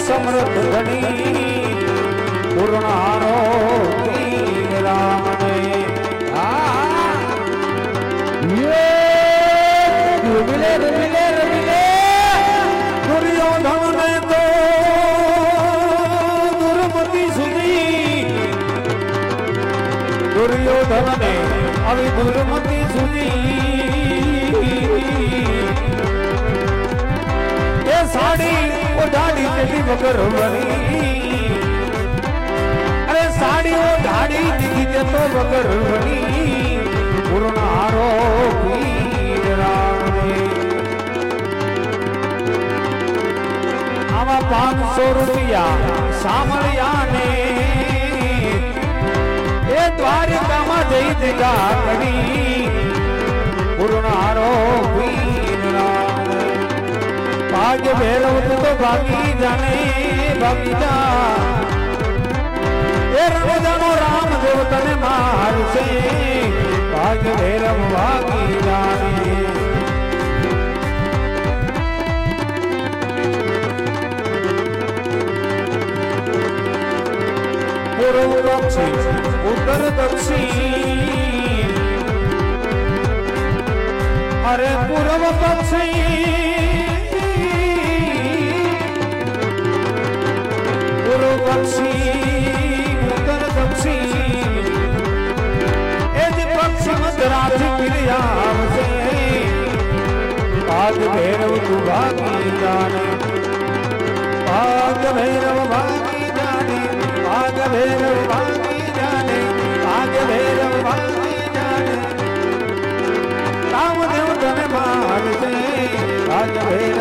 સમૃદ્ધ ધણી પૂર્ણારો રામ ને રવિલે રવિલે રવિલે દુર્યોધન ને તો દુર્મતિ સુધી દુર્યોધન ને આવી દુર્મતિ સુધી એ સાડી ઓઢાડી તેની વગર વણી અરે સાડી ઓઢાડી દીધી તે તો વગર વણી પૂર્ણારો આમાં 500 રૂપિયા સાંભળ્યા ને એ દ્વારિકામાં જઈ દીધા કરી પૂર્ણારો ભાગ્ય ભેરવતું તો ભાગી જાને ભાગી જા એ રણજાનો રામદેવ તને મારશે ભાગ્ય ભેરવ ભાગી જાને પૂર્વ દક્ષિણ ઉત્તર દક્ષિણ અરે પૂર્વ દક્ષિણ પૂર્વ દક્ષિણ ઉત્તર દક્ષિણ એ જ પશ્ચિમ ધરાથી પીરિયા આવશે ભાગ ભૈરવ તું ભાગી જાને ભાગ ભૈરવ ભાગી જાને ભાગ ભૈરવ ભાગી જાને ભાગ ભૈરવ ભાગી જાને રામદેવ તને મારશે ભાગ ભૈરવ